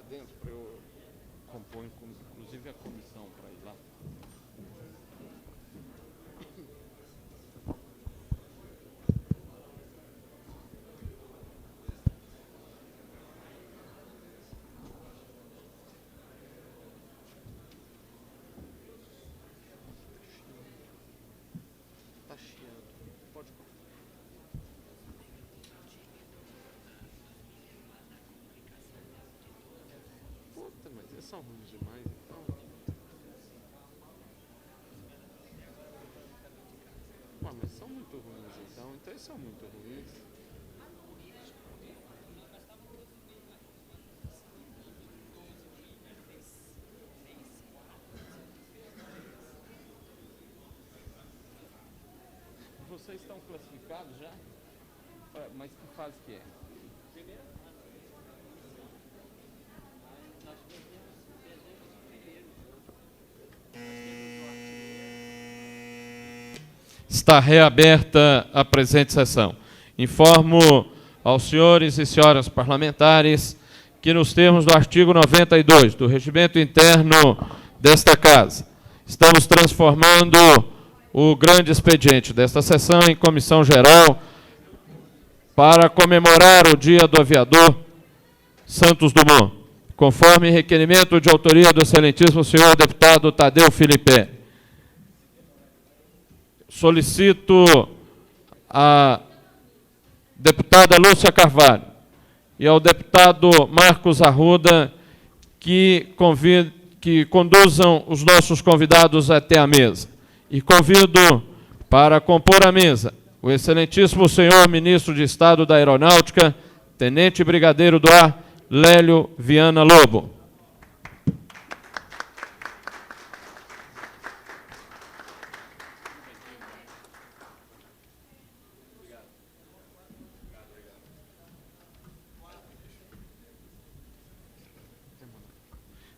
dentro para eu compor, inclusive, a comissão para ir lá. Tá chiando. Pode cortar. Puta, mas eles são ruins demais, então. Ué, mas são muito ruins, então. Então eles são muito ruins. Vocês estão classificados já? Mas que fase que é? Está reaberta a presente sessão. Informo aos senhores e senhoras parlamentares que, nos termos do artigo 92 do Regimento Interno desta Casa, estamos transformando o grande expediente desta sessão em comissão geral para comemorar o Dia do Aviador Santos Dumont, conforme requerimento de autoria do excelentíssimo senhor deputado Tadeu Filipe. Solicito à deputada Lúcia Carvalho e ao deputado Marcos Arruda que conduzam os nossos convidados até a mesa. E convido para compor a mesa o excelentíssimo senhor ministro de Estado da Aeronáutica, tenente brigadeiro do ar, Lélio Viana Lobo.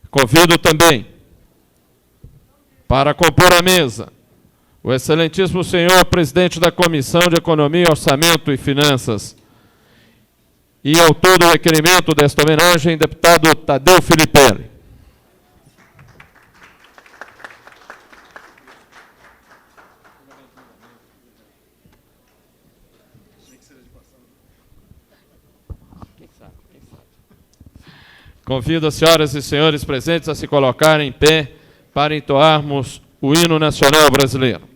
Convido também para compor a mesa o excelentíssimo senhor presidente da Comissão de Economia, Orçamento e Finanças e autor do requerimento desta homenagem, deputado Tadeu Filipe. Convido as senhoras e senhores presentes a se colocarem em pé para entoarmos o hino nacional brasileiro.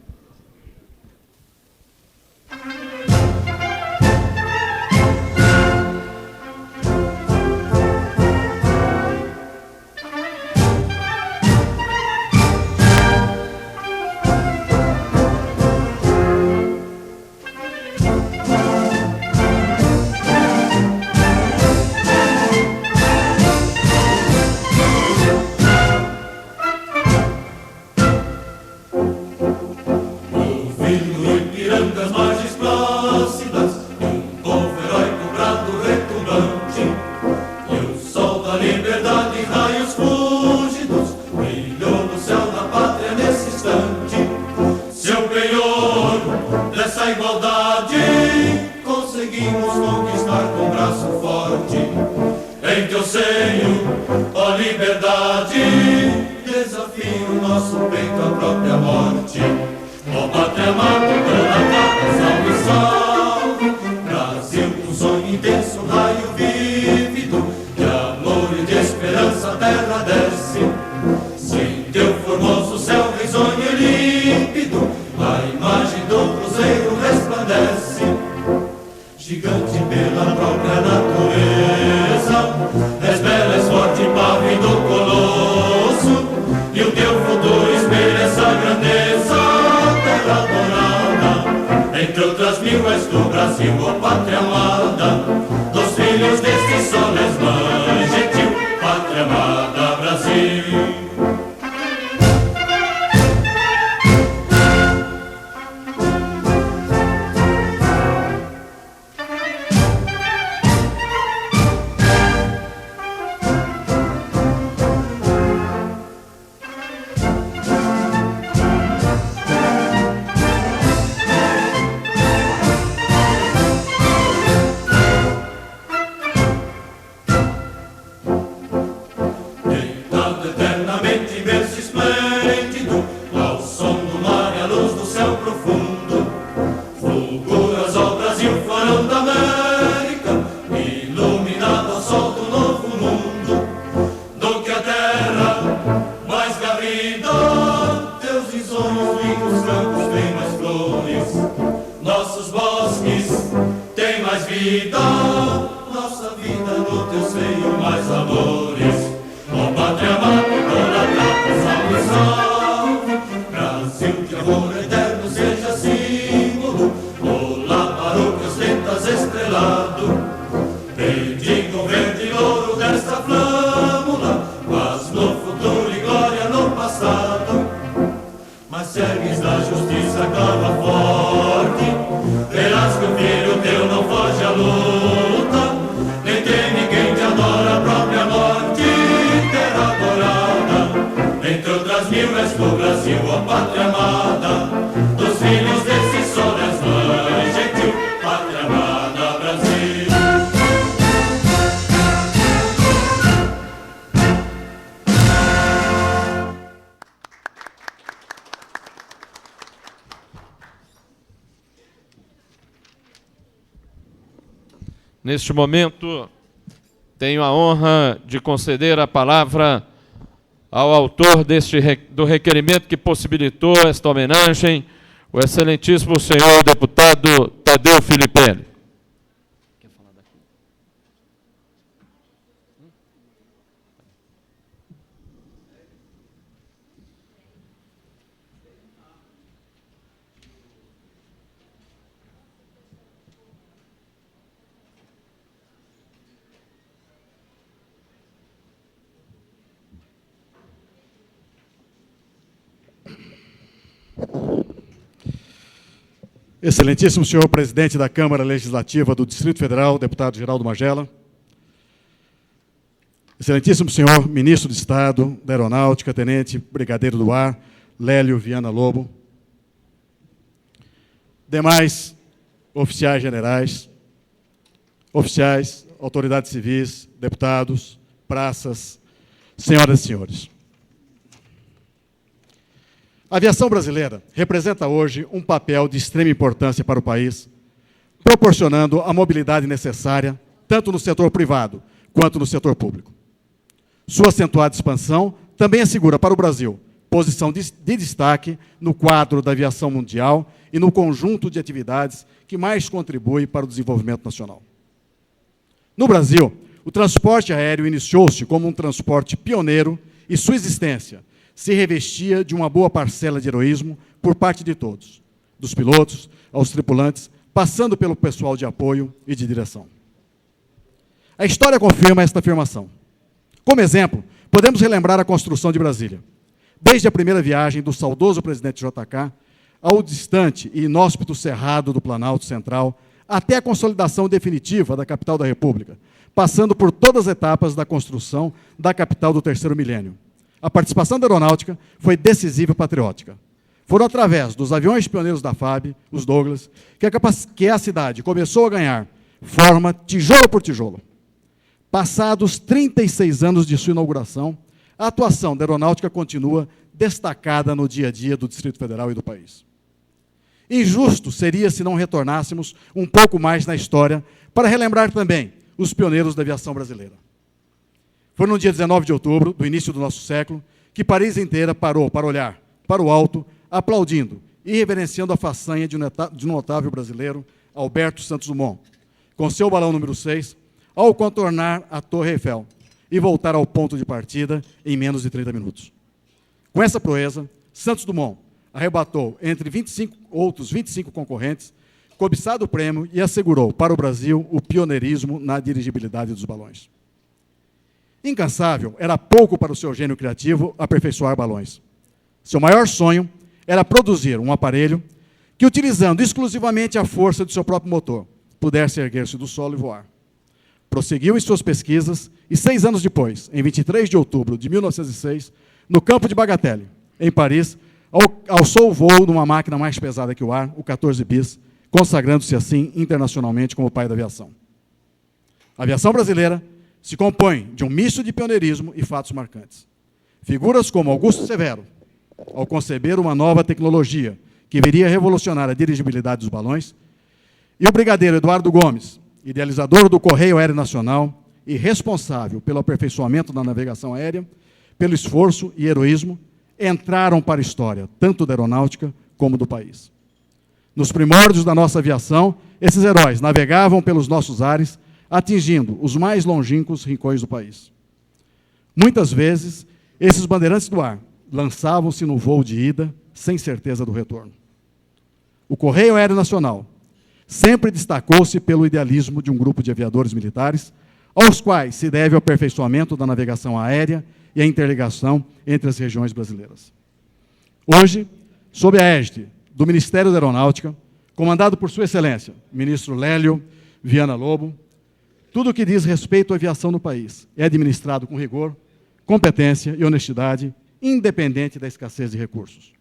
mais amores. Ó pátria amada, idolatrada, salve, salve. Brasil de amor eterno seja símbolo, olá para o que ostentas estrelado. Bendigo verde ouro desta flâmula, paz no futuro e glória no passado. Mas se ergues da justiça clava forte, verás que o filho teu não foge à luta, nem teme quem te adora, a própria morte terra adorada. Entre outras mil és do Brasil, ó pátria amada, dos filhos desse sol és mãe gentil, pátria amada Brasil. Neste momento, tenho a honra de conceder a palavra ao autor do requerimento que possibilitou esta homenagem, o excelentíssimo senhor deputado Tadeu Filipelli. Excelentíssimo senhor presidente da Câmara Legislativa do Distrito Federal, deputado Geraldo Magela. Excelentíssimo senhor ministro de Estado da Aeronáutica, tenente brigadeiro do ar, Lélio Viana Lobo. Demais oficiais generais, oficiais, autoridades civis, deputados, praças, senhoras e senhores. A aviação brasileira representa hoje um papel de extrema importância para o país, proporcionando a mobilidade necessária, tanto no setor privado quanto no setor público. Sua acentuada expansão também assegura para o Brasil posição de destaque no quadro da aviação mundial e no conjunto de atividades que mais contribui para o desenvolvimento nacional. No Brasil, o transporte aéreo iniciou-se como um transporte pioneiro e sua existência se revestia de uma boa parcela de heroísmo por parte de todos, dos pilotos aos tripulantes, passando pelo pessoal de apoio e de direção. A história confirma esta afirmação. Como exemplo, podemos relembrar a construção de Brasília. Desde a primeira viagem do saudoso presidente JK ao distante e inóspito Cerrado do Planalto Central, até a consolidação definitiva da capital da República, passando por todas as etapas da construção da capital do terceiro milênio. A participação da aeronáutica foi decisiva e patriótica. Foram através dos aviões pioneiros da FAB, os Douglas, que a cidade começou a ganhar forma tijolo por tijolo. Passados 36 anos de sua inauguração, a atuação da aeronáutica continua destacada no dia a dia do Distrito Federal e do país. Injusto seria se não retornássemos um pouco mais na história para relembrar também os pioneiros da aviação brasileira. Foi no dia 19 de outubro, do início do nosso século, que Paris inteira parou para olhar para o alto, aplaudindo e reverenciando a façanha de um notável brasileiro, Alberto Santos Dumont, com seu balão número 6, ao contornar a Torre Eiffel e voltar ao ponto de partida em menos de 30 minutos. Com essa proeza, Santos Dumont arrebatou entre outros 25 concorrentes, cobiçado o prêmio e assegurou para o Brasil o pioneirismo na dirigibilidade dos balões. Incansável, era pouco para o seu gênio criativo aperfeiçoar balões. Seu maior sonho era produzir um aparelho que, utilizando exclusivamente a força de seu próprio motor, pudesse erguer-se do solo e voar. Prosseguiu em suas pesquisas e 6 anos depois, em 23 de outubro de 1906, no campo de Bagatelle, em Paris, alçou o voo numa máquina mais pesada que o ar, o 14 bis, consagrando-se assim internacionalmente como o pai da aviação. A aviação brasileira se compõe de um misto de pioneirismo e fatos marcantes. Figuras como Augusto Severo, ao conceber uma nova tecnologia que viria a revolucionar a dirigibilidade dos balões, e o brigadeiro Eduardo Gomes, idealizador do Correio Aéreo Nacional e responsável pelo aperfeiçoamento da navegação aérea, pelo esforço e heroísmo, entraram para a história, tanto da aeronáutica como do país. Nos primórdios da nossa aviação, esses heróis navegavam pelos nossos ares, atingindo os mais longínquos rincões do país. Muitas vezes, esses bandeirantes do ar lançavam-se no voo de ida sem certeza do retorno. O Correio Aéreo Nacional sempre destacou-se pelo idealismo de um grupo de aviadores militares, aos quais se deve o aperfeiçoamento da navegação aérea e a interligação entre as regiões brasileiras. Hoje, sob a égide do Ministério da Aeronáutica, comandado por Sua Excelência, ministro Lélio Viana Lobo, tudo o que diz respeito à aviação no país é administrado com rigor, competência e honestidade, independente da escassez de recursos.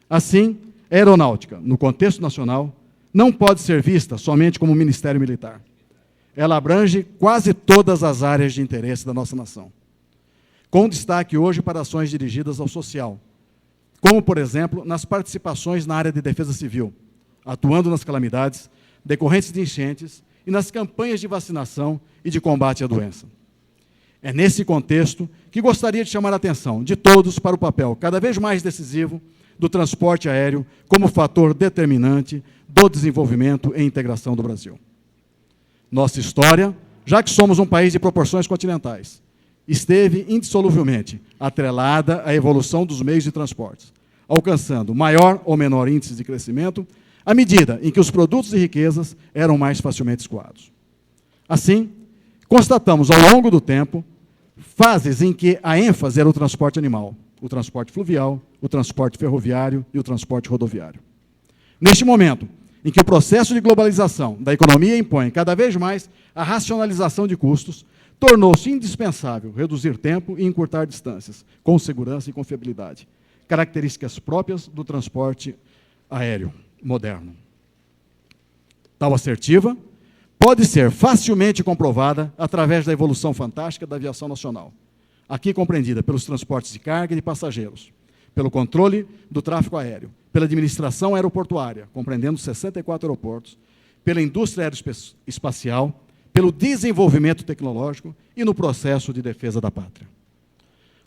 Assim, a aeronáutica, no contexto nacional, não pode ser vista somente como um ministério militar. Ela abrange quase todas as áreas de interesse da nossa nação, com destaque hoje para ações dirigidas ao social, como, por exemplo, nas participações na área de defesa civil, atuando nas calamidades decorrentes de enchentes e nas campanhas de vacinação e de combate à doença. É nesse contexto que gostaria de chamar a atenção de todos para o papel cada vez mais decisivo do transporte aéreo como fator determinante do desenvolvimento e integração do Brasil. Nossa história, já que somos um país de proporções continentais, esteve indissoluvelmente atrelada à evolução dos meios de transporte, alcançando maior ou menor índice de crescimento à medida em que os produtos e riquezas eram mais facilmente escoados. Assim, constatamos ao longo do tempo fases em que a ênfase era o transporte animal, o transporte fluvial, o transporte ferroviário e o transporte rodoviário. Neste momento, em que o processo de globalização da economia impõe cada vez mais a racionalização de custos, tornou-se indispensável reduzir tempo e encurtar distâncias, com segurança e confiabilidade, características próprias do transporte aéreo moderno. Tal assertiva pode ser facilmente comprovada através da evolução fantástica da aviação nacional, aqui compreendida pelos transportes de carga e de passageiros, pelo controle do tráfego aéreo, pela administração aeroportuária, compreendendo 64 aeroportos, pela indústria aeroespacial, pelo desenvolvimento tecnológico e no processo de defesa da pátria.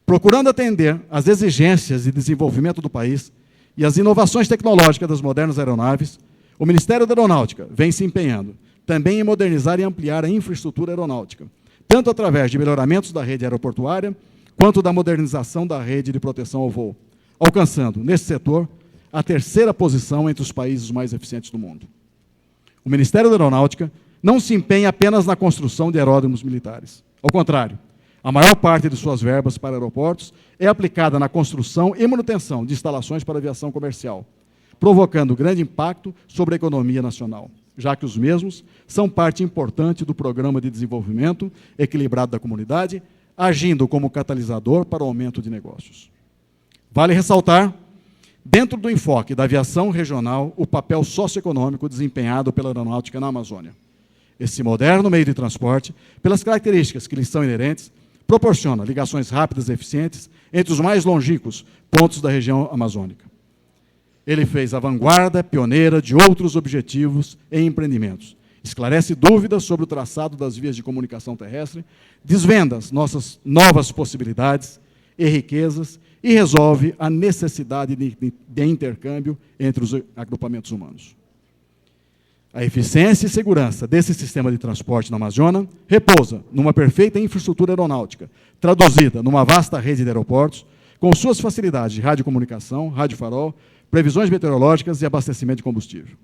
Procurando atender às exigências de desenvolvimento do país e às inovações tecnológicas das modernas aeronaves, o Ministério da Aeronáutica vem se empenhando também em modernizar e ampliar a infraestrutura aeronáutica, tanto através de melhoramentos da rede aeroportuária, quanto da modernização da rede de proteção ao voo, alcançando, nesse setor, a terceira posição entre os países mais eficientes do mundo. O Ministério da Aeronáutica não se empenha apenas na construção de aeródromos militares. Ao contrário, a maior parte de suas verbas para aeroportos é aplicada na construção e manutenção de instalações para aviação comercial, provocando grande impacto sobre a economia nacional, já que os mesmos são parte importante do Programa de Desenvolvimento Equilibrado da Comunidade, agindo como catalisador para o aumento de negócios. Vale ressaltar, dentro do enfoque da aviação regional, o papel socioeconômico desempenhado pela aeronáutica na Amazônia. Esse moderno meio de transporte, pelas características que lhe são inerentes, proporciona ligações rápidas e eficientes entre os mais longínquos pontos da região amazônica. Ele fez a vanguarda pioneira de outros objetivos e empreendimentos, esclarece dúvidas sobre o traçado das vias de comunicação terrestre, desvenda as nossas novas possibilidades e riquezas e resolve a necessidade de intercâmbio entre os agrupamentos humanos. A eficiência e segurança desse sistema de transporte na Amazônia repousa numa perfeita infraestrutura aeronáutica, traduzida numa vasta rede de aeroportos, com suas facilidades de radiocomunicação, radiofarol, previsões meteorológicas e abastecimento de combustível.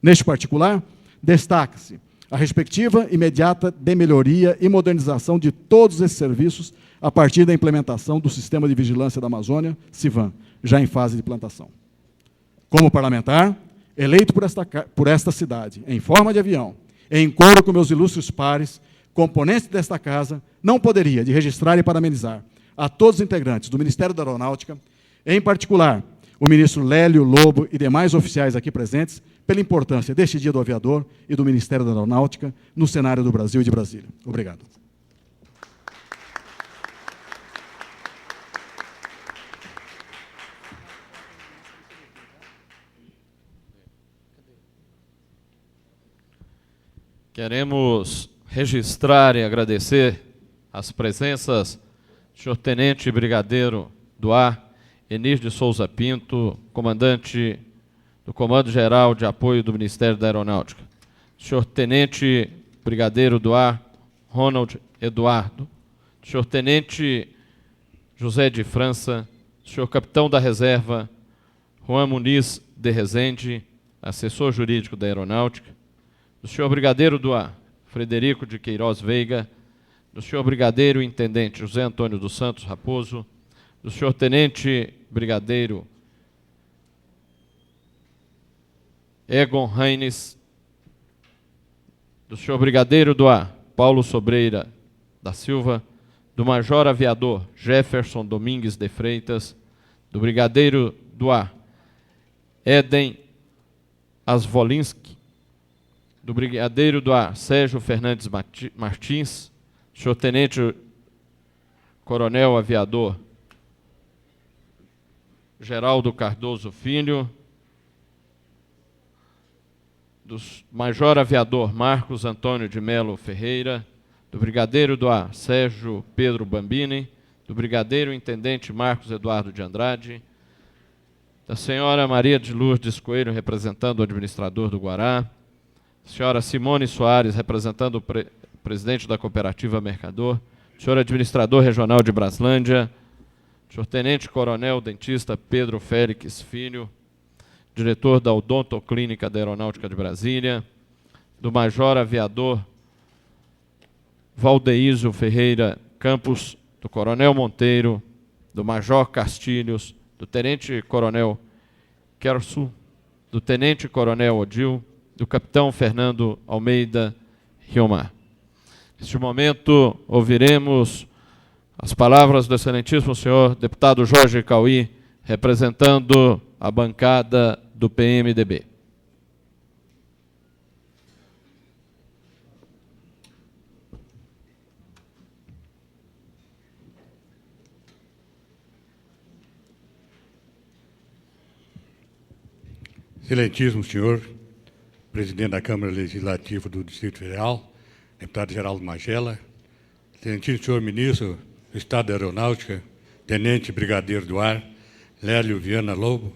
Neste particular, destaca-se a respectiva imediata de melhoria e modernização de todos esses serviços a partir da implementação do Sistema de Vigilância da Amazônia, SIVAM, já em fase de implantação. Como parlamentar, eleito por esta cidade, em forma de avião, em coro com meus ilustres pares, componentes desta casa, não poderia de registrar e parabenizar a todos os integrantes do Ministério da Aeronáutica, em particular o ministro Lélio Lobo e demais oficiais aqui presentes, pela importância deste Dia do Aviador e do Ministério da Aeronáutica no cenário do Brasil e de Brasília. Obrigado. Queremos registrar e agradecer as presenças do senhor Tenente Brigadeiro do Ar, Enis de Souza Pinto, comandante do Comando Geral de Apoio do Ministério da Aeronáutica. Senhor Tenente brigadeiro do ar Ronald Eduardo, do senhor tenente José de França, do senhor capitão da reserva Juan Muniz de Rezende, assessor jurídico da Aeronáutica, do senhor brigadeiro do ar Frederico de Queiroz Veiga, do senhor brigadeiro intendente José Antônio dos Santos Raposo, do senhor tenente brigadeiro Egon Reines, do senhor brigadeiro do ar Paulo Sobreira da Silva, do major aviador Jefferson Domingues de Freitas, do brigadeiro do ar Eden Asvolinski, do brigadeiro do ar Sérgio Fernandes Martins, do senhor tenente coronel aviador Geraldo Cardoso Filho, do major aviador Marcos Antônio de Melo Ferreira, do brigadeiro do ar Sérgio Pedro Bambini, do brigadeiro intendente Marcos Eduardo de Andrade, da senhora Maria de Lourdes Coelho, representando o administrador do Guará, da senhora Simone Soares, representando o presidente da cooperativa Mercador, do senhor administrador regional de Braslândia, do senhor tenente coronel dentista Pedro Félix Filho, diretor da Odontoclínica da Aeronáutica de Brasília, do major aviador Valdeísio Ferreira Campos, do coronel Monteiro, do major Castilhos, do tenente-coronel Kersu, do tenente-coronel Odil, do capitão Fernando Almeida Riomar. Neste momento, ouviremos as palavras do excelentíssimo senhor deputado Jorge Cauí, representando a bancada do PMDB. Excelentíssimo senhor presidente da Câmara Legislativa do Distrito Federal, deputado Geraldo Magela, excelentíssimo senhor ministro do Estado da Aeronáutica, tenente brigadeiro do ar Lélio Viana Lobo,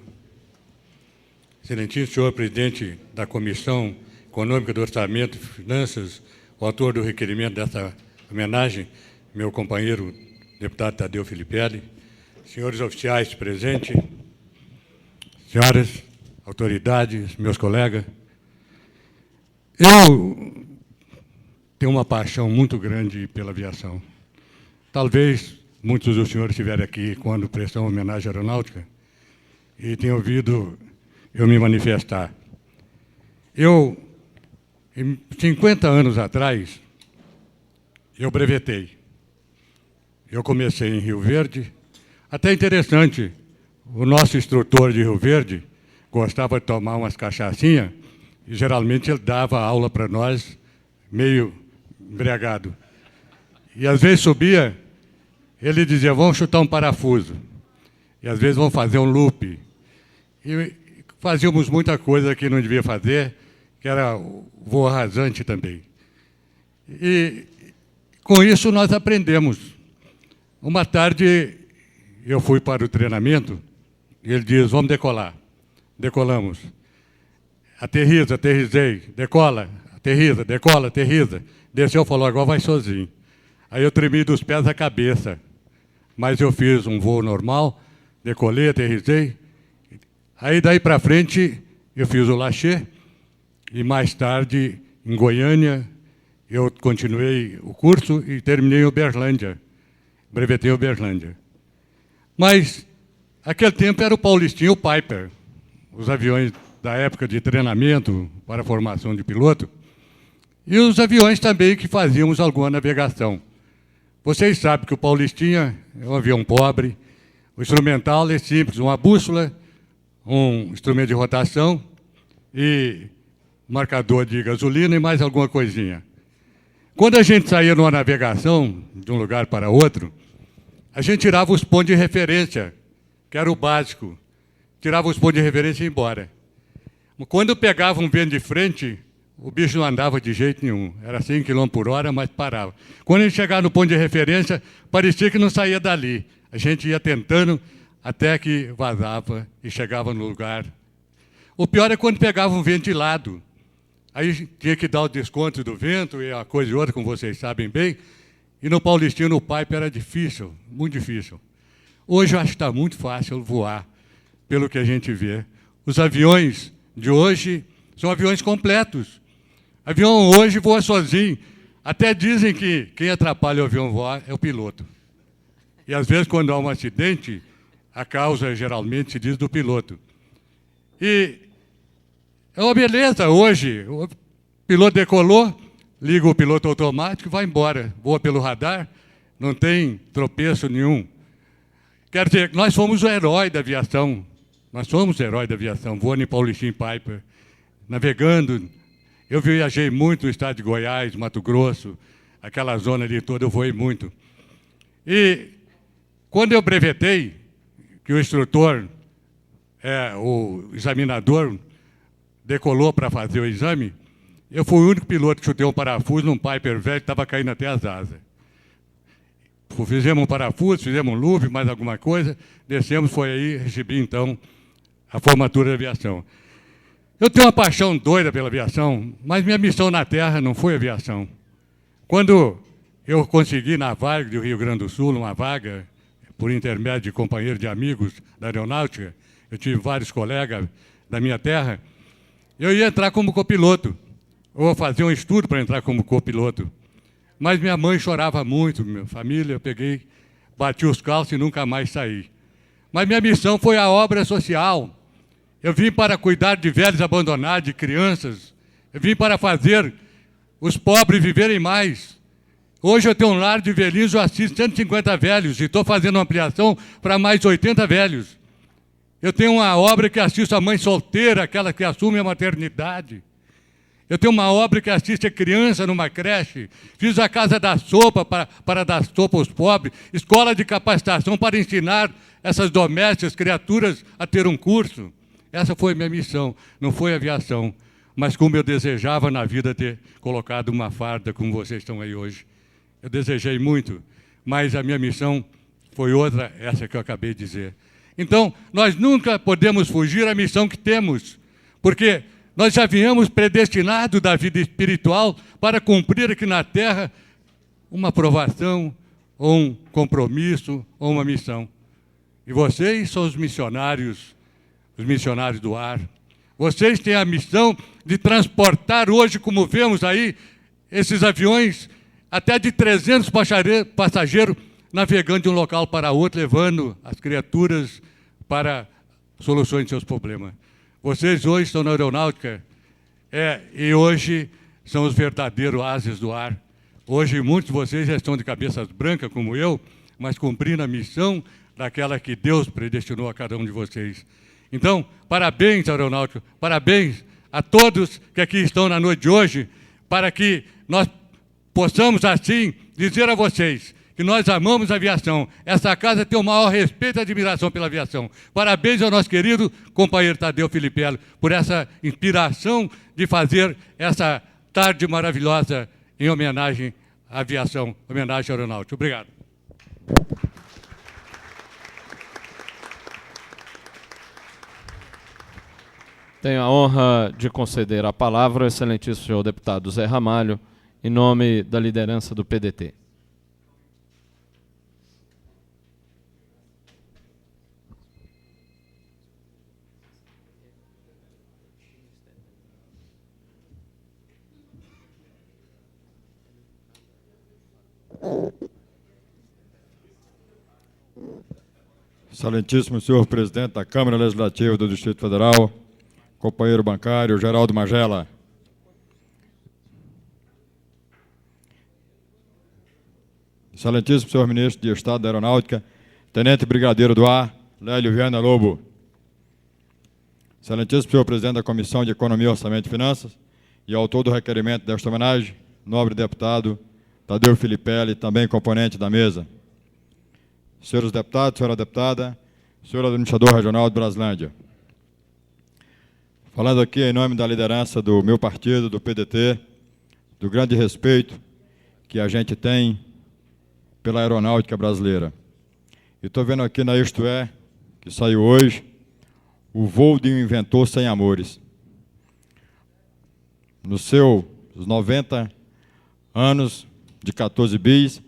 excelentíssimo senhor presidente da Comissão Econômica do Orçamento e Finanças, o autor do requerimento dessa homenagem, meu companheiro deputado Tadeu Filipelli, senhores oficiais presentes, senhoras, autoridades, meus colegas, eu tenho uma paixão muito grande pela aviação. Talvez muitos dos senhores estiverem aqui quando prestam homenagem à aeronáutica e tenham ouvido eu me manifestar. Eu, 50 anos atrás, eu brevetei. Eu comecei em Rio Verde. Até interessante, o nosso instrutor de Rio Verde gostava de tomar umas cachaçinhas e geralmente ele dava aula para nós meio embriagado. E às vezes subia, ele dizia, vamos chutar um parafuso. E às vezes vamos fazer um loop. E fazíamos muita coisa que não devia fazer, que era voo rasante também. E com isso nós aprendemos. Uma tarde eu fui para o treinamento e ele diz, vamos decolar. Decolamos. Aterriza, aterrisei, decola, aterriza, decola, aterriza. Desceu e falou, agora vai sozinho. Aí eu tremi dos pés à cabeça. Mas eu fiz um voo normal, decolei, aterrisei. Aí daí para frente eu fiz o Lachê e mais tarde em Goiânia eu continuei o curso e terminei em Uberlândia. Brevetei em Uberlândia. Mas aquele tempo era o Paulistinha e o Piper, os aviões da época de treinamento para a formação de piloto, e os aviões também que fazíamos alguma navegação. Vocês sabem que o Paulistinha é um avião pobre, o instrumental é simples, uma bússola, um instrumento de rotação e marcador de gasolina e mais alguma coisinha. Quando a gente saía numa navegação de um lugar para outro, a gente tirava os pontos de referência, que era o básico. Tirava os pontos de referência e ia embora. Quando pegava um vento de frente, o bicho não andava de jeito nenhum. Era 100 km por hora, mas parava. Quando a gente chegava no ponto de referência, parecia que não saía dali. A gente ia tentando até que vazava e chegava no lugar. O pior é quando pegava um vento de lado. aí tinha que dar o desconto do vento e a coisa e outra, como vocês sabem bem, e no Paulistino o Piper era difícil, muito difícil. Hoje eu acho que está muito fácil voar, pelo que a gente vê. Os aviões de hoje são aviões completos. O avião hoje voa sozinho. Até dizem que quem atrapalha o avião voar é o piloto. E às vezes, quando há um acidente, a causa geralmente se diz do piloto. E é uma beleza hoje. O piloto decolou, liga o piloto automático e vai embora. Voa pelo radar, não tem tropeço nenhum. Quer dizer, nós fomos o herói da aviação. Nós somos o herói da aviação, voando em Paulistinho Piper, navegando. Eu viajei muito no estado de Goiás, Mato Grosso, aquela zona ali toda, eu voei muito. E quando eu brevetei, que o instrutor, o examinador, decolou para fazer o exame, eu fui o único piloto que chutei um parafuso num Piper velho que estava caindo até as asas. Fizemos um parafuso, fizemos um loop, mais alguma coisa, descemos, foi aí, recebi então a formatura da aviação. Eu tenho uma paixão doida pela aviação, mas minha missão na Terra não foi aviação. Quando eu consegui na vaga do Rio Grande do Sul, uma vaga, por intermédio de companheiros de amigos da aeronáutica, eu tive vários colegas da minha terra, eu ia entrar como copiloto, ou fazer um estudo para entrar como copiloto. Mas minha mãe chorava muito, minha família, eu peguei, bati os calços e nunca mais saí. Mas minha missão foi a obra social. Eu vim para cuidar de velhos abandonados, de crianças. Eu vim para fazer os pobres viverem mais. Hoje eu tenho um lar de velhinhos, eu assisto 150 velhos e estou fazendo uma ampliação para mais 80 velhos. Eu tenho uma obra que assisto a mãe solteira, aquela que assume a maternidade. Eu tenho uma obra que assiste a criança numa creche. Fiz a Casa da Sopa para dar sopa aos pobres. Escola de capacitação para ensinar essas domésticas, criaturas, a ter um curso. Essa foi a minha missão, não foi aviação. Mas como eu desejava na vida ter colocado uma farda, como vocês estão aí hoje. Eu desejei muito, mas a minha missão foi outra, essa que eu acabei de dizer. Então, nós nunca podemos fugir da missão que temos, porque nós já viemos predestinados da vida espiritual para cumprir aqui na Terra uma aprovação, ou um compromisso, ou uma missão. E vocês são os missionários do ar. Vocês têm a missão de transportar hoje, como vemos aí, esses aviões, até de 300 passageiros, navegando de um local para outro, levando as criaturas para soluções de seus problemas. Vocês hoje estão na aeronáutica e hoje são os verdadeiros ases do ar. Hoje muitos de vocês já estão de cabeças brancas, como eu, mas cumprindo a missão daquela que Deus predestinou a cada um de vocês. Então, parabéns, aeronáutica, parabéns a todos que aqui estão na noite de hoje, para que nós possamos, assim, dizer a vocês que nós amamos a aviação. Essa casa tem o maior respeito e admiração pela aviação. Parabéns ao nosso querido companheiro Tadeu Filipelli por essa inspiração de fazer essa tarde maravilhosa em homenagem à aviação, homenagem à aeronáutica. Obrigado. Tenho a honra de conceder a palavra ao excelentíssimo senhor deputado Zé Ramalho, em nome da liderança do PDT. Excelentíssimo senhor presidente da Câmara Legislativa do Distrito Federal, companheiro bancário Geraldo Magela. Excelentíssimo senhor ministro de Estado da Aeronáutica, tenente brigadeiro do ar, Lélio Viana Lobo. Excelentíssimo senhor presidente da Comissão de Economia, Orçamento e Finanças e autor do requerimento desta homenagem, nobre deputado Tadeu Filipelli, também componente da mesa. Senhores deputados, senhora deputada, senhor administrador regional de Braslândia. Falando aqui em nome da liderança do meu partido, do PDT, do grande respeito que a gente tem pela aeronáutica brasileira. E estou vendo aqui na Isto É, que saiu hoje, o voo de um inventor sem amores. Nos seus 90 anos de 14 bis,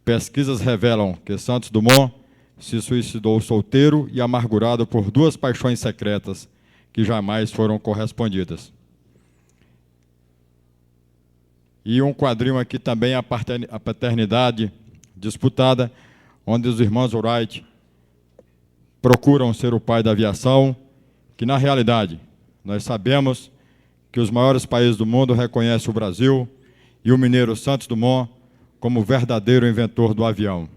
pesquisas revelam que Santos Dumont se suicidou solteiro e amargurado por 2 paixões secretas que jamais foram correspondidas. E um quadrinho aqui também, a paternidade disputada, onde os irmãos Wright procuram ser o pai da aviação, que, na realidade, nós sabemos que os maiores países do mundo reconhecem o Brasil e o mineiro Santos Dumont como verdadeiro inventor do avião.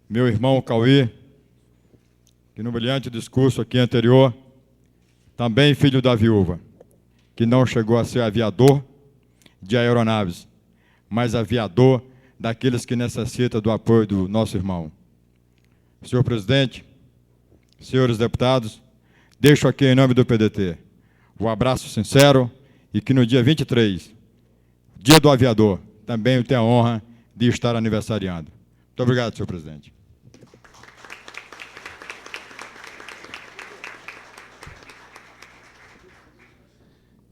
Meu irmão Cauê, que no brilhante discurso aqui anterior, também filho da viúva, que não chegou a ser aviador de aeronaves, mas aviador daqueles que necessitam do apoio do nosso irmão. Senhor presidente, senhores deputados, deixo aqui em nome do PDT o abraço sincero e que no dia 23, dia do aviador, também eu tenho a honra de estar aniversariando. Muito obrigado, senhor presidente.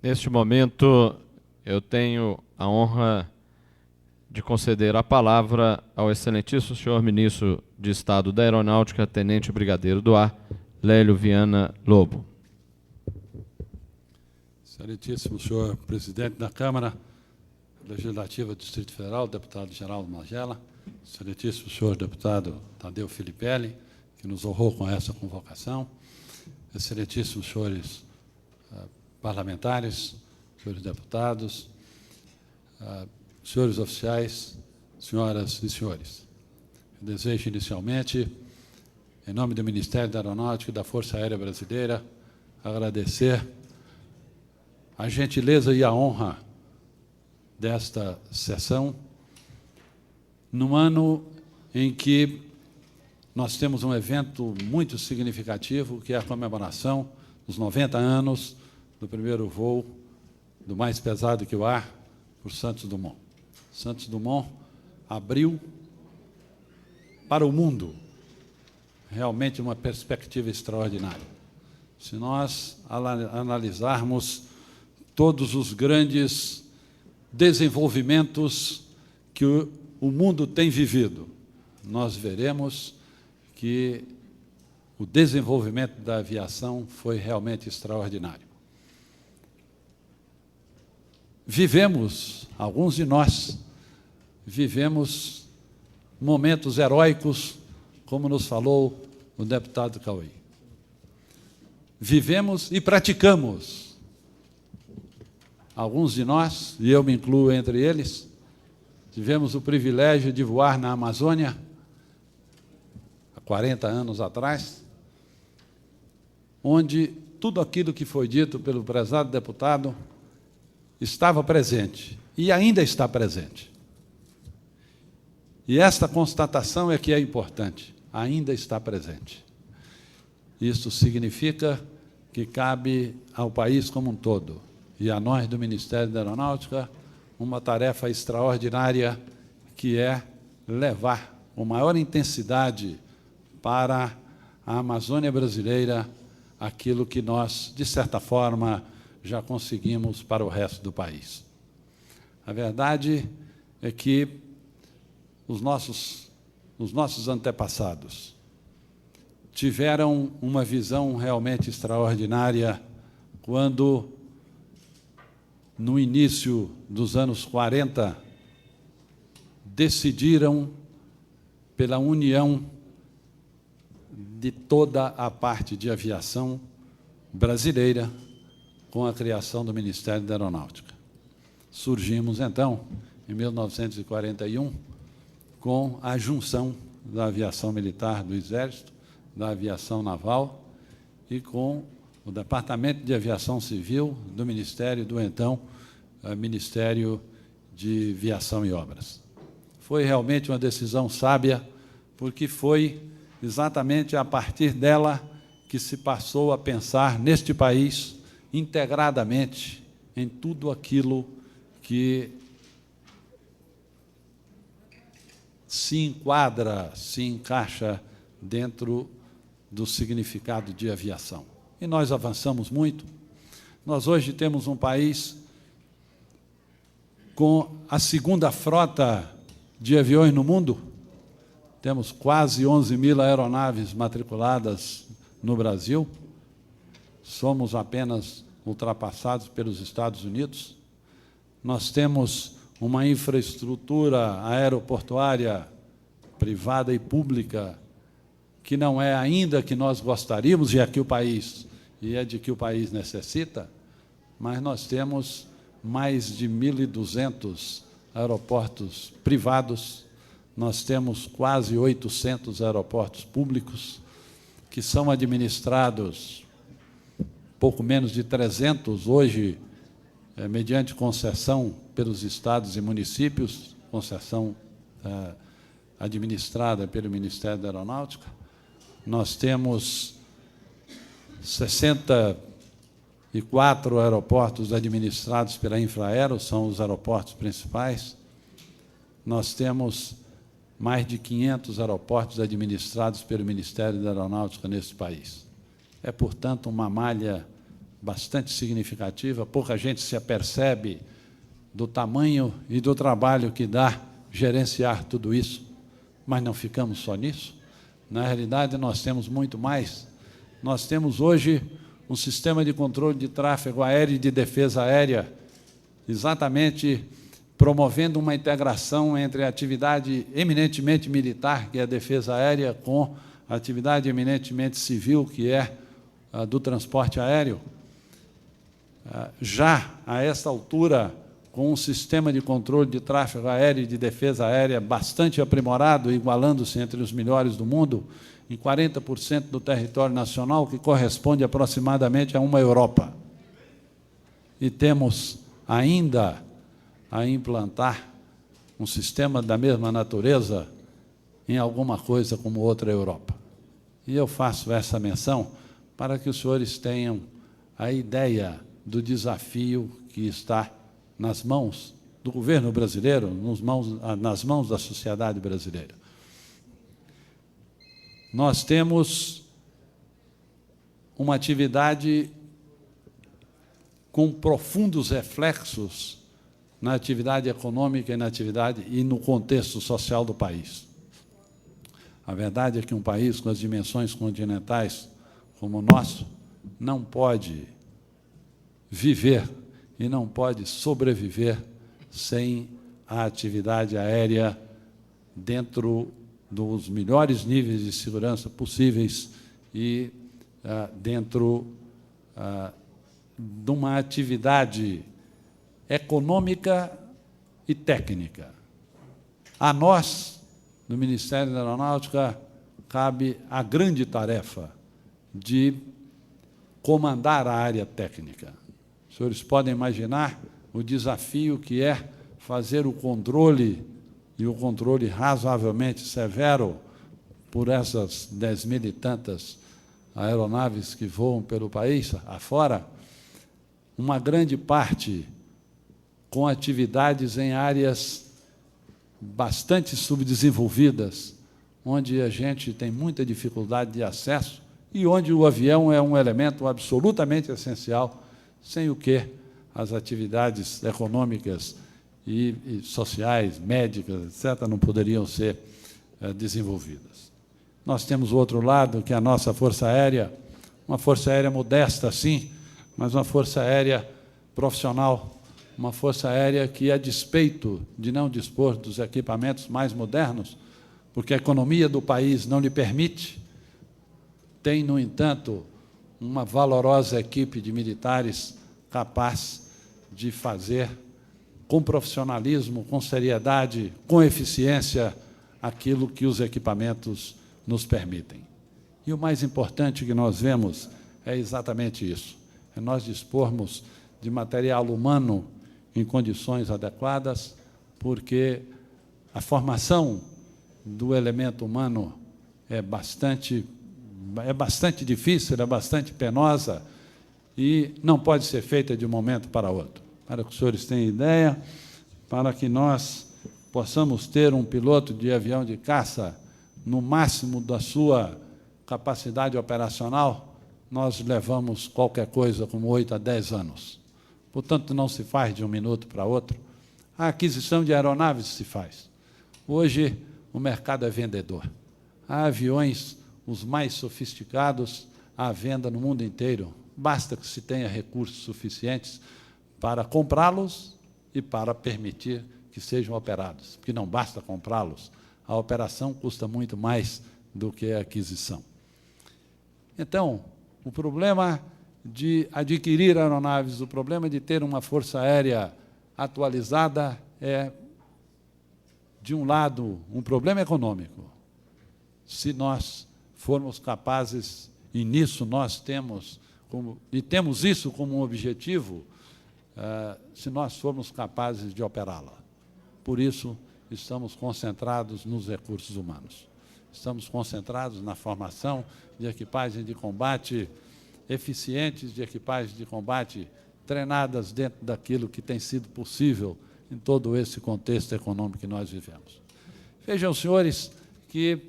Neste momento, eu tenho a honra de conceder a palavra ao excelentíssimo senhor ministro de Estado da Aeronáutica, tenente brigadeiro do ar, Lélio Viana Lobo. Excelentíssimo senhor presidente da Câmara Legislativa do Distrito Federal, deputado Geraldo Magela, excelentíssimo senhor deputado Tadeu Filipelli, que nos honrou com essa convocação, excelentíssimos senhores parlamentares, senhores deputados, senhores oficiais, senhoras e senhores. Eu desejo inicialmente, em nome do Ministério da Aeronáutica e da Força Aérea Brasileira, agradecer a gentileza e a honra desta sessão, num ano em que nós temos um evento muito significativo, que é a comemoração dos 90 anos do primeiro voo do mais pesado que o ar, por Santos Dumont. Santos Dumont abriu para o mundo realmente uma perspectiva extraordinária. Se nós analisarmos todos os grandes desenvolvimentos que o mundo tem vivido, nós veremos que o desenvolvimento da aviação foi realmente extraordinário. Vivemos, alguns de nós, vivemos momentos heróicos, como nos falou o deputado Cauê. Vivemos e praticamos. Alguns de nós, e eu me incluo entre eles, tivemos o privilégio de voar na Amazônia, há 40 anos atrás, onde tudo aquilo que foi dito pelo prezado deputado estava presente e ainda está presente. E esta constatação é que é importante, ainda está presente. Isso significa que cabe ao país como um todo e a nós do Ministério da Aeronáutica uma tarefa extraordinária, que é levar com maior intensidade para a Amazônia brasileira aquilo que nós, de certa forma, já conseguimos para o resto do país. A verdade é que os nossos antepassados tiveram uma visão realmente extraordinária quando, no início dos anos 40, decidiram pela união de toda a parte de aviação brasileira com a criação do Ministério da Aeronáutica. Surgimos, então, em 1941, com a junção da aviação militar do Exército, da aviação naval e com o Departamento de Aviação Civil do Ministério do então Ministério de Viação e Obras. Foi realmente uma decisão sábia, porque foi exatamente a partir dela que se passou a pensar neste país integradamente em tudo aquilo que se enquadra, se encaixa dentro do significado de aviação. E nós avançamos muito. Nós hoje temos um país com a segunda frota de aviões no mundo. Temos quase 11 mil aeronaves matriculadas no Brasil. Somos apenas ultrapassados pelos Estados Unidos. Nós temos uma infraestrutura aeroportuária privada e pública que não é ainda que nós gostaríamos, e é de que o país necessita, mas nós temos mais de 1.200 aeroportos privados, nós temos quase 800 aeroportos públicos, que são administrados, pouco menos de 300 hoje, mediante concessão pelos estados e municípios, concessão administrada pelo Ministério da Aeronáutica. Nós temos 64 aeroportos administrados pela Infraero, são os aeroportos principais. Nós temos mais de 500 aeroportos administrados pelo Ministério da Aeronáutica nesse país. É, portanto, uma malha bastante significativa, pouca gente se apercebe do tamanho e do trabalho que dá gerenciar tudo isso, mas não ficamos só nisso. Na realidade, nós temos muito mais. Nós temos hoje um sistema de controle de tráfego aéreo e de defesa aérea, exatamente promovendo uma integração entre a atividade eminentemente militar, que é a defesa aérea, com a atividade eminentemente civil, que é a do transporte aéreo. Já a essa altura, com um sistema de controle de tráfego aéreo e de defesa aérea bastante aprimorado, igualando-se entre os melhores do mundo, em 40% do território nacional, que corresponde aproximadamente a uma Europa. E temos ainda a implantar um sistema da mesma natureza em alguma coisa como outra Europa. E eu faço essa menção para que os senhores tenham a ideia do desafio que está nas mãos do governo brasileiro, nas mãos da sociedade brasileira. Nós temos uma atividade com profundos reflexos na atividade econômica e no contexto social do país. A verdade é que um país com as dimensões continentais como o nosso não pode viver e não pode sobreviver sem a atividade aérea dentro dos melhores níveis de segurança possíveis e dentro de uma atividade econômica e técnica. A nós, no Ministério da Aeronáutica, cabe a grande tarefa de comandar a área técnica. Os senhores podem imaginar o desafio que é fazer o controle, e o controle razoavelmente severo, por essas 10.000 e tantas aeronaves que voam pelo país afora, uma grande parte com atividades em áreas bastante subdesenvolvidas, onde a gente tem muita dificuldade de acesso e onde o avião é um elemento absolutamente essencial, sem o que as atividades econômicas e sociais, médicas, etc., não poderiam ser desenvolvidas. Nós temos o outro lado, que é a nossa Força Aérea, uma Força Aérea modesta, sim, mas uma Força Aérea profissional, uma Força Aérea que, a despeito de não dispor dos equipamentos mais modernos, porque a economia do país não lhe permite, tem, no entanto, uma valorosa equipe de militares capaz de fazer com profissionalismo, com seriedade, com eficiência, aquilo que os equipamentos nos permitem. E o mais importante que nós vemos é exatamente isso, é nós dispormos de material humano em condições adequadas, porque a formação do elemento humano é bastante difícil, é bastante penosa e não pode ser feita de um momento para outro. Para que os senhores tenham ideia, para que nós possamos ter um piloto de avião de caça no máximo da sua capacidade operacional, nós levamos qualquer coisa como 8 a 10 anos. Portanto, não se faz de um minuto para outro. a aquisição de aeronaves se faz. Hoje, o mercado é vendedor. Há aviões, os mais sofisticados, à venda no mundo inteiro. Basta que se tenha recursos suficientes para comprá-los e para permitir que sejam operados. Porque não basta comprá-los, a operação custa muito mais do que a aquisição. Então, o problema de adquirir aeronaves, o problema de ter uma força aérea atualizada é, de um lado, um problema econômico. Se nós formos capazes, e nisso nós temos, temos isso como um objetivo, se nós formos capazes de operá-la. Por isso, estamos concentrados nos recursos humanos. Estamos concentrados na formação de equipagens de combate eficientes, de equipagens de combate treinadas dentro daquilo que tem sido possível em todo esse contexto econômico que nós vivemos. Vejam, senhores, que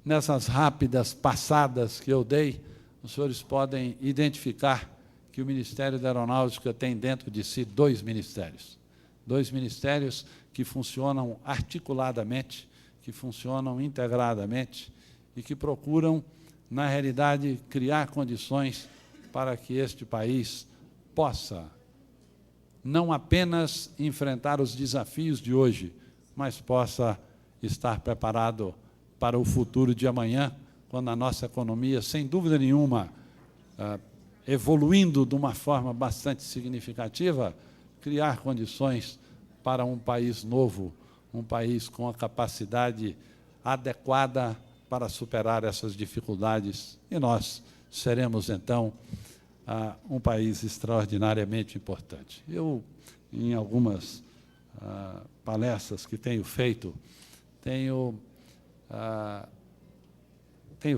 nessas rápidas passadas que eu dei, os senhores podem identificar que o Ministério da Aeronáutica tem dentro de si dois ministérios que funcionam articuladamente, que funcionam integradamente e que procuram, na realidade, criar condições para que este país possa não apenas enfrentar os desafios de hoje, mas possa estar preparado para o futuro de amanhã, quando a nossa economia, sem dúvida nenhuma, evoluindo de uma forma bastante significativa, criar condições para um país novo, um país com a capacidade adequada para superar essas dificuldades. E nós seremos, então, um país extraordinariamente importante. Eu, em algumas palestras que tenho feito, tenho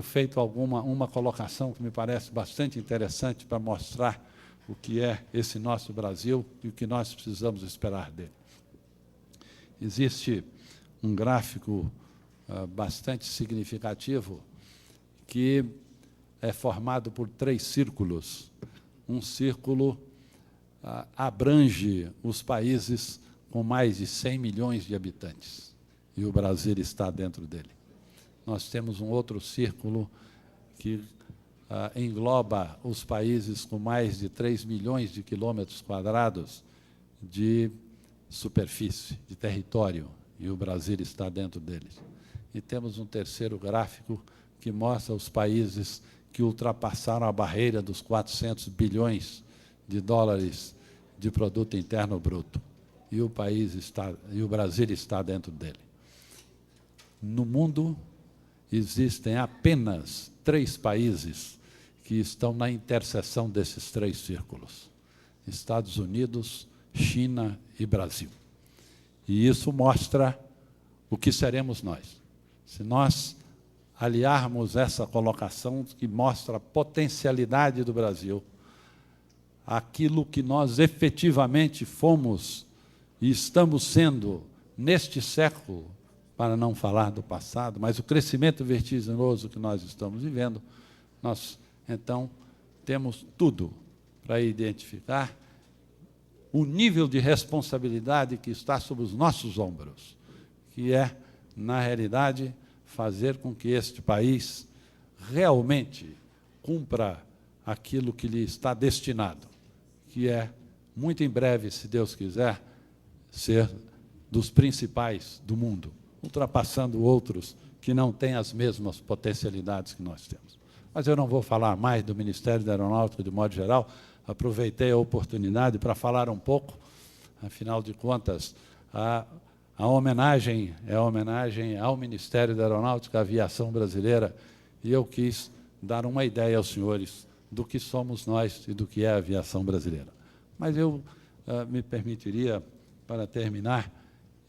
feito uma colocação que me parece bastante interessante para mostrar o que é esse nosso Brasil e o que nós precisamos esperar dele. Existe um gráfico bastante significativo que é formado por 3 círculos. Um círculo abrange os países com mais de 100 milhões de habitantes, e o Brasil está dentro dele. Nós temos um outro círculo que engloba os países com mais de 3 milhões de quilômetros quadrados de superfície, de território, e o Brasil está dentro deles. E temos um terceiro gráfico que mostra os países que ultrapassaram a barreira dos 400 bilhões de dólares de produto interno bruto. E o Brasil está dentro dele. No mundo, existem apenas 3 países que estão na interseção desses 3 círculos: Estados Unidos, China e Brasil. E isso mostra o que seremos nós. Se nós aliarmos essa colocação que mostra a potencialidade do Brasil, aquilo que nós efetivamente fomos e estamos sendo neste século, para não falar do passado, mas o crescimento vertiginoso que nós estamos vivendo, nós, então, temos tudo para identificar o nível de responsabilidade que está sobre os nossos ombros, que é, na realidade, fazer com que este país realmente cumpra aquilo que lhe está destinado, que é, muito em breve, se Deus quiser, ser dos principais do mundo, ultrapassando outros que não têm as mesmas potencialidades que nós temos. Mas eu não vou falar mais do Ministério da Aeronáutica de modo geral, aproveitei a oportunidade para falar um pouco, afinal de contas, a homenagem é a homenagem ao Ministério da Aeronáutica, à aviação brasileira, e eu quis dar uma ideia aos senhores do que somos nós e do que é a aviação brasileira. Mas eu me permitiria, para terminar,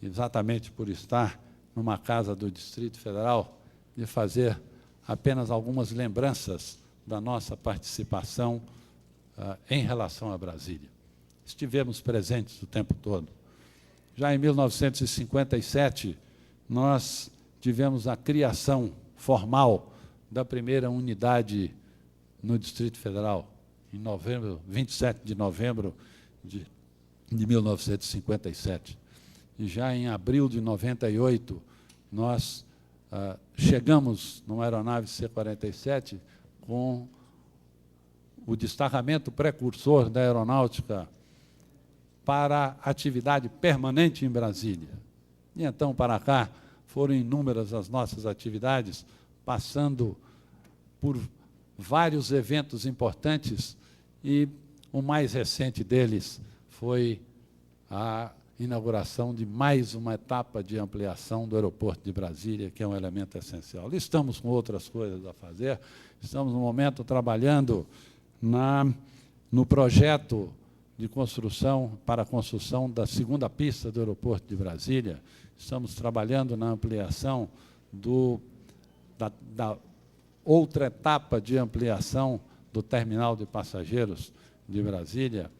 exatamente por estar numa casa do Distrito Federal, de fazer apenas algumas lembranças da nossa participação em relação a Brasília. Estivemos presentes o tempo todo. Já em 1957, nós tivemos a criação formal da primeira unidade no Distrito Federal, em 27 de novembro de 1957. e já em abril de 98, nós chegamos numa aeronave C-47 com o destacamento precursor da aeronáutica para atividade permanente em Brasília. E então, para cá, foram inúmeras as nossas atividades, passando por vários eventos importantes, e o mais recente deles foi a inauguração de mais uma etapa de ampliação do aeroporto de Brasília, que é um elemento essencial. Estamos com outras coisas a fazer, estamos, no momento, trabalhando no projeto de construção, para a construção da segunda pista do aeroporto de Brasília, estamos trabalhando na ampliação da outra etapa de ampliação do terminal de passageiros de Brasília.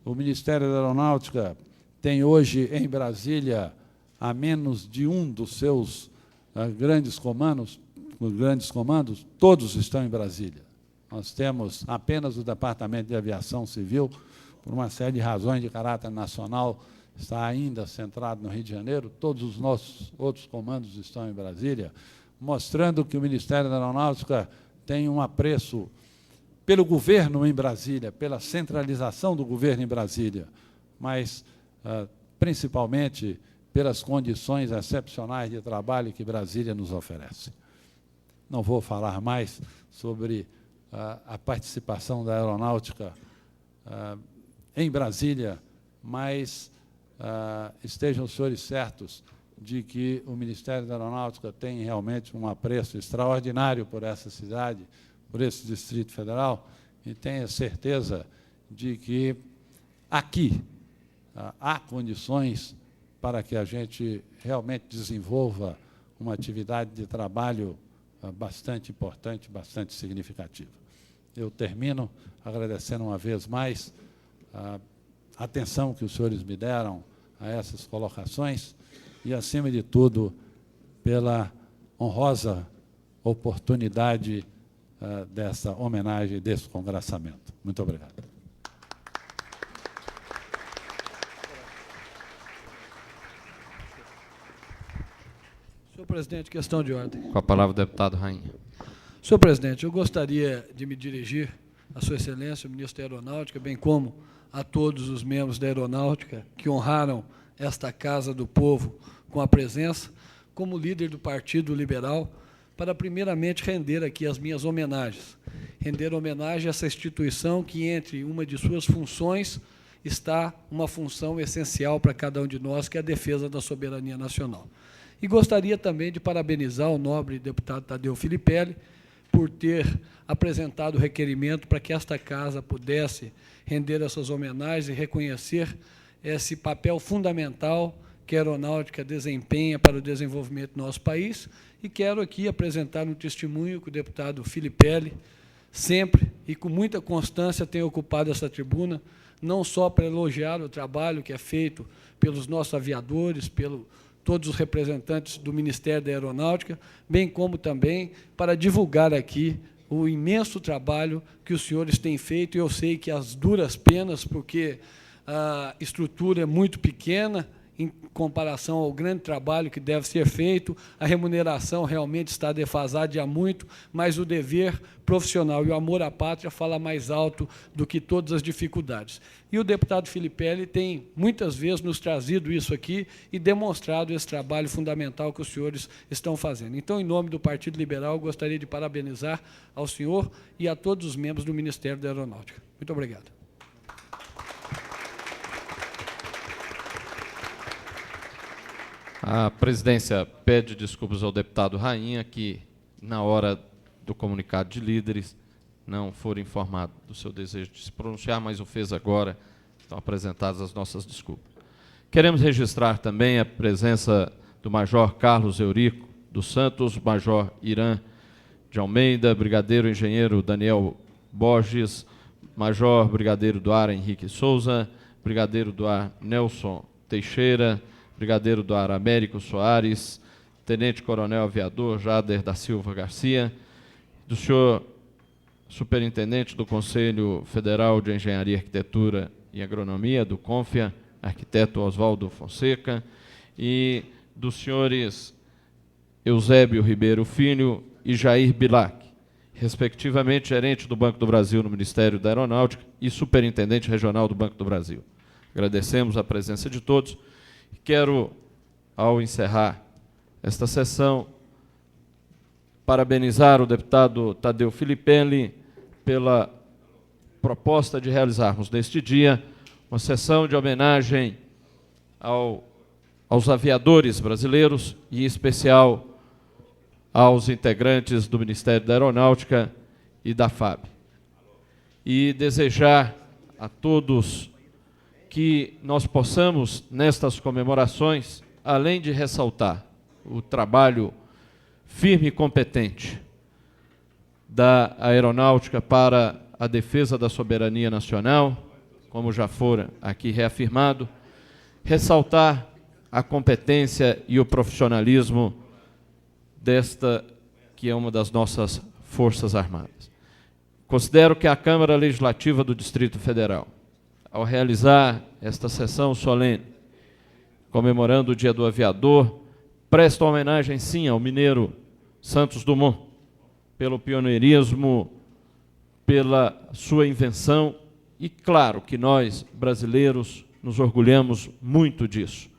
O Ministério da Aeronáutica tem hoje em Brasília a menos de um dos seus grandes comandos, todos estão em Brasília. Nós temos apenas o Departamento de Aviação Civil, por uma série de razões de caráter nacional, está ainda centrado no Rio de Janeiro, todos os nossos outros comandos estão em Brasília, mostrando que o Ministério da Aeronáutica tem um apreço pelo governo em Brasília, pela centralização do governo em Brasília, mas, principalmente, pelas condições excepcionais de trabalho que Brasília nos oferece. Não vou falar mais sobre a participação da aeronáutica em Brasília, mas estejam os senhores certos de que o Ministério da Aeronáutica tem realmente um apreço extraordinário por essa cidade, por esse Distrito Federal, e tenha certeza de que aqui há condições para que a gente realmente desenvolva uma atividade de trabalho bastante importante, bastante significativa. Eu termino agradecendo uma vez mais a atenção que os senhores me deram a essas colocações e, acima de tudo, pela honrosa oportunidade dessa homenagem, desse congraçamento. Muito obrigado. Senhor presidente, questão de ordem. Com a palavra o deputado Rainha. Senhor presidente, eu gostaria de me dirigir à Sua Excelência, o ministro da Aeronáutica, bem como a todos os membros da Aeronáutica que honraram esta Casa do Povo com a presença, como líder do Partido Liberal, para, primeiramente, render aqui as minhas homenagens. Render homenagem a essa instituição que, entre uma de suas funções, está uma função essencial para cada um de nós, que é a defesa da soberania nacional. E gostaria também de parabenizar o nobre deputado Tadeu Filipelli por ter apresentado o requerimento para que esta Casa pudesse render essas homenagens e reconhecer esse papel fundamental que a aeronáutica desempenha para o desenvolvimento do nosso país. E quero aqui apresentar um testemunho que o deputado Filipelli sempre e com muita constância tem ocupado essa tribuna, não só para elogiar o trabalho que é feito pelos nossos aviadores, todos os representantes do Ministério da Aeronáutica, bem como também para divulgar aqui o imenso trabalho que os senhores têm feito. Eu sei que as duras penas, porque a estrutura é muito pequena em comparação ao grande trabalho que deve ser feito, a remuneração realmente está defasada há muito, mas o dever profissional e o amor à pátria fala mais alto do que todas as dificuldades. E o deputado Filipelli tem, muitas vezes, nos trazido isso aqui e demonstrado esse trabalho fundamental que os senhores estão fazendo. Então, em nome do Partido Liberal, gostaria de parabenizar ao senhor e a todos os membros do Ministério da Aeronáutica. Muito obrigado. A presidência pede desculpas ao deputado Rainha, que, na hora do comunicado de líderes, não foram informados do seu desejo de se pronunciar, mas o fez agora. Estão apresentadas as nossas desculpas. Queremos registrar também a presença do Major Carlos Eurico dos Santos, Major Irã de Almeida, Brigadeiro Engenheiro Daniel Borges, Major Brigadeiro do Ar Henrique Souza, Brigadeiro do Ar Nelson Teixeira, Brigadeiro do Ar Américo Soares, Tenente Coronel Aviador Jader da Silva Garcia, do senhor Superintendente do Conselho Federal de Engenharia, Arquitetura e Agronomia, do CONFIA, arquiteto Oswaldo Fonseca, e dos senhores Eusébio Ribeiro Filho e Jair Bilac, respectivamente gerente do Banco do Brasil no Ministério da Aeronáutica e superintendente regional do Banco do Brasil. Agradecemos a presença de todos. Quero, ao encerrar esta sessão, parabenizar o deputado Tadeu Filipelli pela proposta de realizarmos neste dia uma sessão de homenagem aos aviadores brasileiros e, em especial, aos integrantes do Ministério da Aeronáutica e da FAB. E desejar a todos que nós possamos, nestas comemorações, além de ressaltar o trabalho firme e competente da aeronáutica para a defesa da soberania nacional, como já fora aqui reafirmado, ressaltar a competência e o profissionalismo desta que é uma das nossas Forças Armadas. Considero que a Câmara Legislativa do Distrito Federal, ao realizar esta sessão solene, comemorando o Dia do Aviador, presta homenagem, sim, ao mineiro Santos Dumont, pelo pioneirismo, pela sua invenção, e claro que nós, brasileiros, nos orgulhamos muito disso,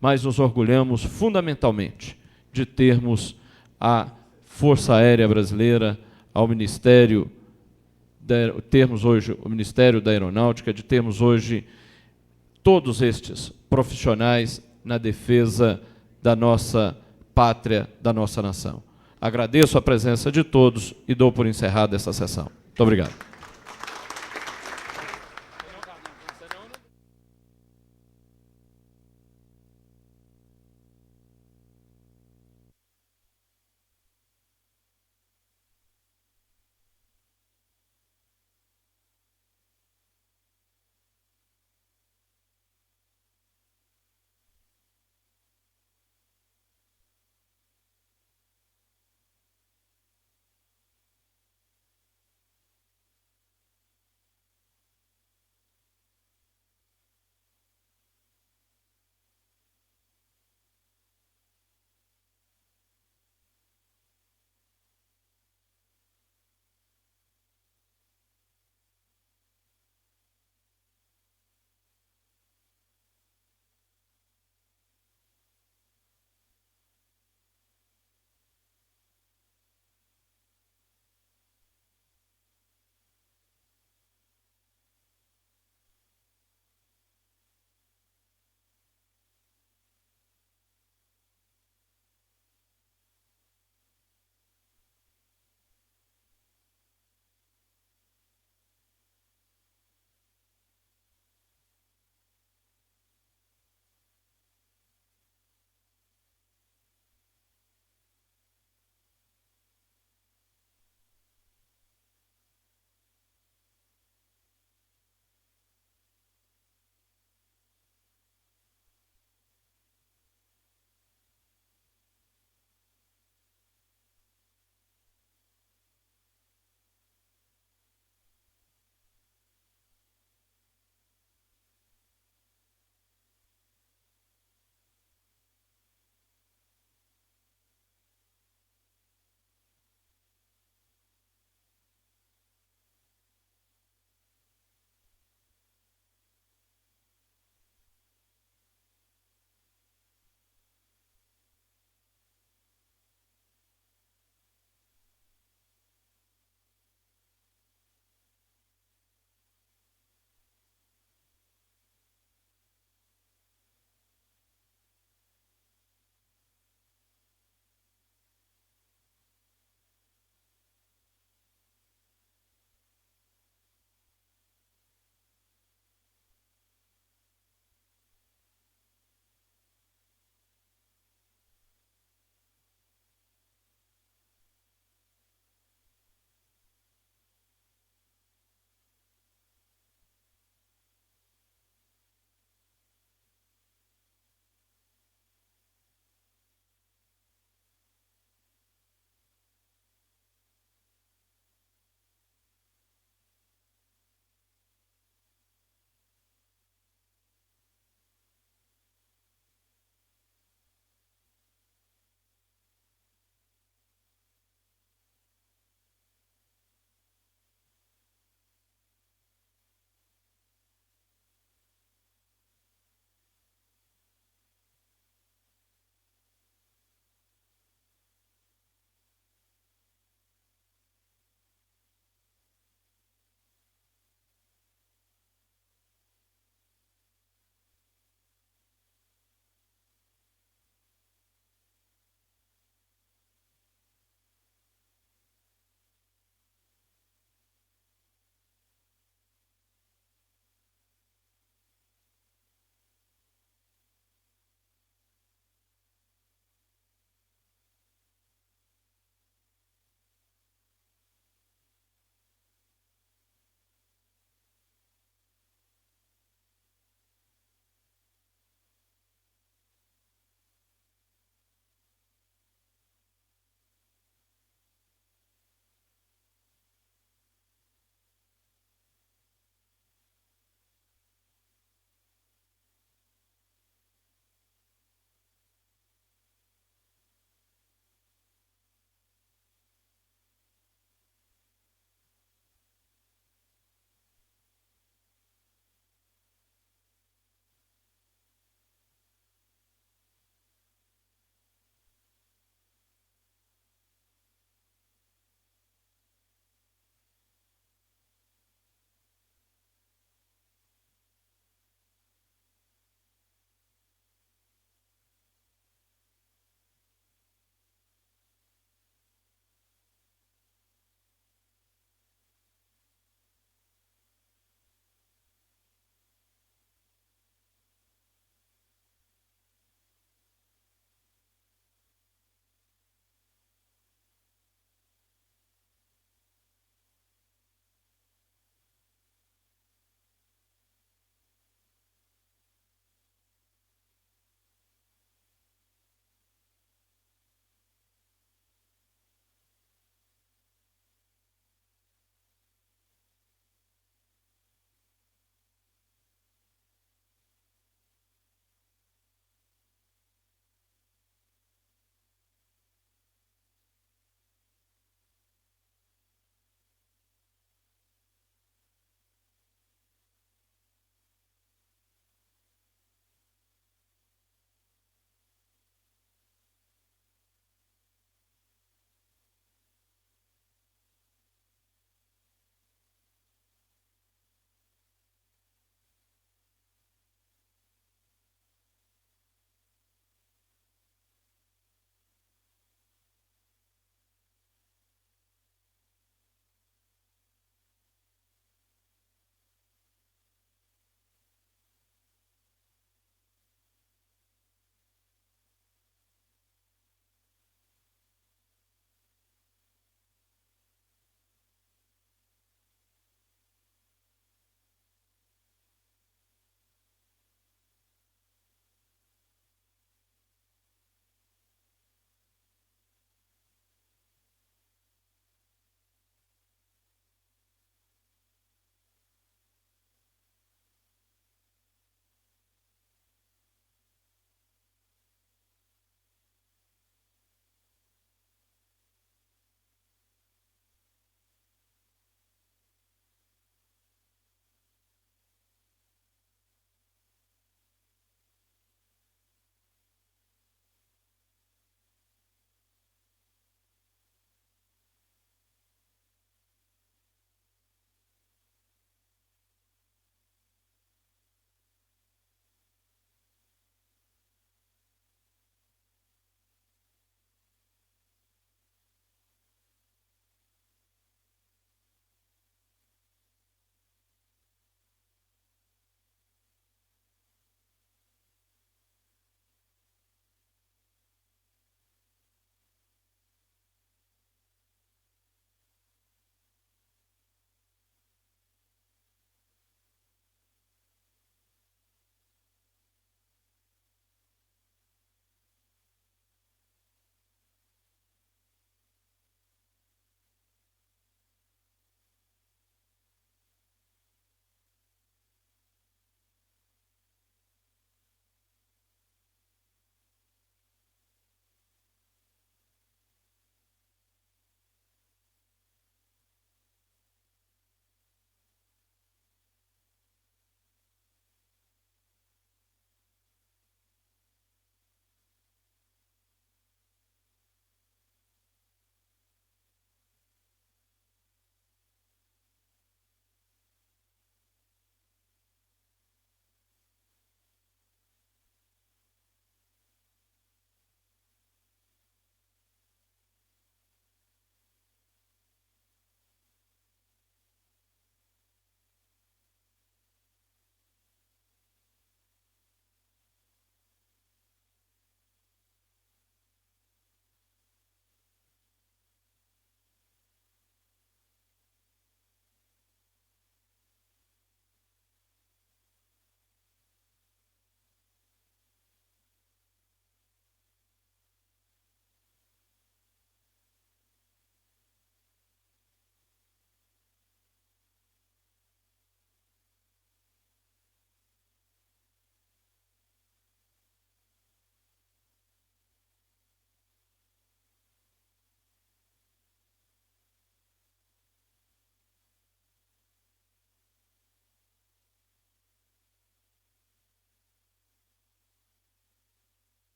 mas nos orgulhamos fundamentalmente de termos a Força Aérea Brasileira, ao Ministério, termos hoje o Ministério da Aeronáutica, de termos hoje todos estes profissionais na defesa da nossa pátria, da nossa nação. Agradeço a presença de todos e dou por encerrada essa sessão. Muito obrigado.